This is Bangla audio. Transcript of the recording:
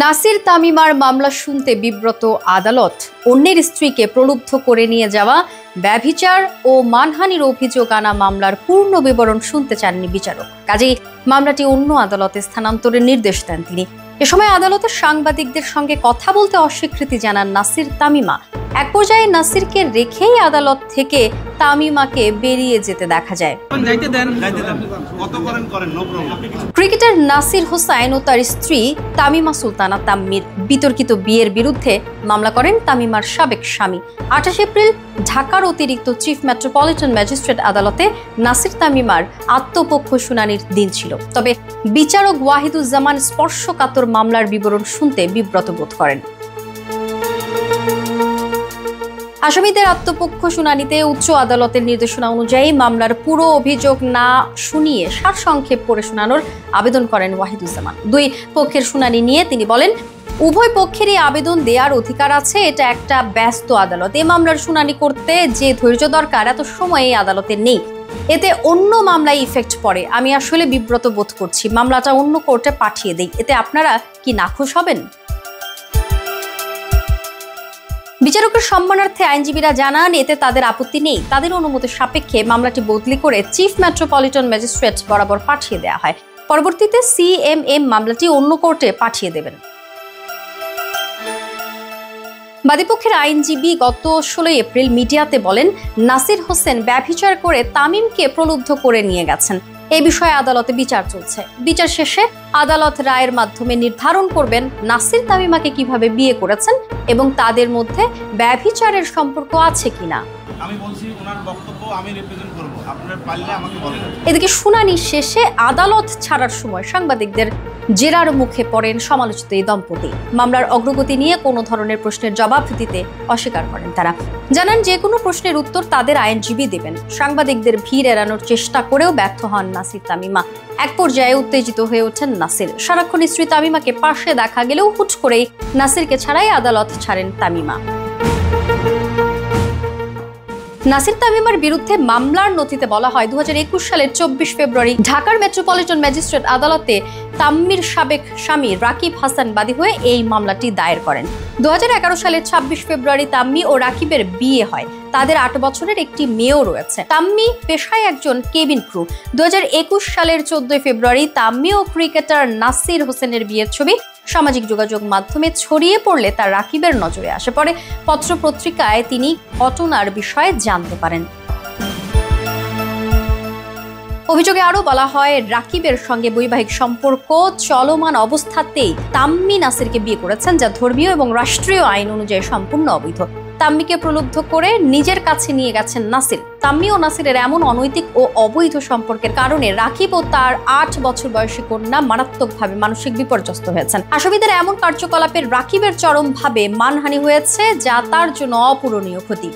নাসির তামিমার মামলা শুনতে বিব্রত আদালত। অন্যের স্ত্রীকে প্রলুব্ধ করে নিয়ে যাওয়া, ব্যভিচার ও মানহানির অভিযোগ আনা মামলার পূর্ণ বিবরণ শুনতে চাননি বিচারক। কাজেই মামলাটি অন্য আদালতে স্থানান্তরের নির্দেশ দেন তিনি। এ সময় আদালতের সাংবাদিকদের সঙ্গে কথা বলতে অস্বীকৃতি জানান নাসির তামিমা। এক পর্যায়ে নাসিরকে রেখেই আদালত থেকে তামিমাকে বেরিয়ে যেতে দেখা যায়। ক্রিকেটার নাসির হোসাইন ও তার স্ত্রী তামিমা সুলতানা তাম্মির বিতর্কিত বিয়ের বিরুদ্ধে মামলা করেন তামিমার সাবেক স্বামী। 28 এপ্রিল ঢাকার অতিরিক্ত চিফ মেট্রোপলিটন ম্যাজিস্ট্রেট আদালতে নাসির তামিমার আত্মপক্ষ শুনানির দিন ছিল। তবে বিচারক ওয়াহিদুজ্জামান স্পর্শকাতর মামলার বিবরণ শুনতে বিব্রত বোধ করেন। আসামিদের আত্মপক্ষ শুনানিতে উচ্চ আদালতের নির্দেশনা অনুযায়ী মামলার পুরো অভিযোগ না শুনিয়ে সারসংক্ষেপ করে শোনানোর আবেদন করেন ওয়াহিদুজ্জামান। দুই পক্ষের শুনানি নিয়ে তিনি বলেন, উভয় পক্ষেরই আবেদন দেওয়ার অধিকার আছে। এটা একটা ব্যস্ত আদালত। এই মামলার শুনানি করতে যে ধৈর্য দরকার এত সময় এই আদালতে নেই। এতে অন্য মামলায় ইফেক্ট পড়ে। আমি আসলে বিব্রত বোধ করছি। মামলাটা অন্য কোর্টে পাঠিয়ে দেই। এতে আপনারা কি নাখুশ হবেন? বিচারকের সম্মানার্থে আইনজীবীরা জানান, এতে তাদের আপত্তি নেই। তাদের অনুমতি সাপেক্ষে মামলাটি বদলি করে চিফ মেট্রোপলিটন ম্যাজিস্ট্রেট বরাবর পাঠিয়ে দেওয়া হয়। পরবর্তীতে সিএমএম মামলাটি অন্য কোর্টে পাঠিয়ে দেবেন। বাদীপক্ষের আইনজীবী গত 16 এপ্রিল মিডিয়াতে বলেন, নাসির হোসেন ব্যভিচার করে তামিমকে প্রলুব্ধ করে নিয়ে গেছেন। এই বিষয়ে আদালতে বিচার চলছে। বিচার শেষে আদালত রায়ের মাধ্যমে নির্ধারণ করবেন নাসির তামিমাকে কিভাবে বিয়ে করেছেন এবং তাদের মধ্যে ব্যভিচারের সম্পর্ক আছে কিনা। এদিকে শুনানি শেষে আদালত ছাড়ার সময় সাংবাদিকদের জেরার মুখে পড়েন সমালোচিত এই দম্পতি। মামলার অগ্রগতি নিয়ে কোনো ধরনের প্রশ্নের জবাব দিতে অস্বীকার করেন তারা। জানান, যে কোনো প্রশ্নের উত্তর তাদের আইনজীবী দেবেন। সাংবাদিকদের ভিড় এড়ানোর চেষ্টা করেও ব্যর্থ হন নাসির তামিমা। এক পর্যায়ে উত্তেজিত হয়ে ওঠেন নাসির। সারাক্ষণ স্ত্রী তামিমাকে পাশে দেখা গেলেও হুট করেই নাসিরকে ছাড়াই আদালত ছাড়েন তামিমা। নাসির তামিমার বিরুদ্ধে মামলার নথিতে বলা হয়, 2021 সালের 24 ফেব্রুয়ারি ঢাকার মেট্রোপলিটন ম্যাজিস্ট্রেট আদালতে তাম্মির সাবেক স্বামী রাকিব হাসান বাদী হয়ে এই মামলাটি দায়ের করেন। 2011 সালের 26 ফেব্রুয়ারি তাম্মি ও রাকিবের বিয়ে হয়। তাদের 8 বছরের একটি মেয়েও রয়েছে। তাম্মি পেশায় একজন কেবিন ক্রু। 2021 সালের 14 ফেব্রুয়ারি তাম্মি ও ক্রিকেটার নাসির হোসেনের বিয়ের ছবি সামাজিক যোগাযোগ মাধ্যমে ছড়িয়ে পড়লে তা রাকিবের নজরে আসে। পরে পত্রপত্রিকায় তিনি ঘটনার বিষয়ে জানতে পারেন। অভিযোগে আরো বলা হয়, রাকিবের সঙ্গে বৈবাহিক সম্পর্ক চলমান অবস্থাতেই তাম্মি নাসিরকে বিয়ে করেছেন, যা ধর্মীয় এবং রাষ্ট্রীয় আইন অনুযায়ী সম্পূর্ণ অবৈধ। তাম্মিকে প্রলুব্ধ করে নিজের কাছে নিয়ে গেছেন নাসির। তাম্মি ও নাসিরের এমন অনৈতিক ও অবৈধ সম্পর্কের কারণে রাকিব ও তার 8 বছর বয়সী কন্যা মারাত্মকভাবে মানসিক বিপর্যস্ত হয়েছেন। আসামিদের এমন কার্যকলাপের রাকিবের চরমভাবে মানহানি হয়েছে, যা তার জন্য অপূরণীয় ক্ষতি।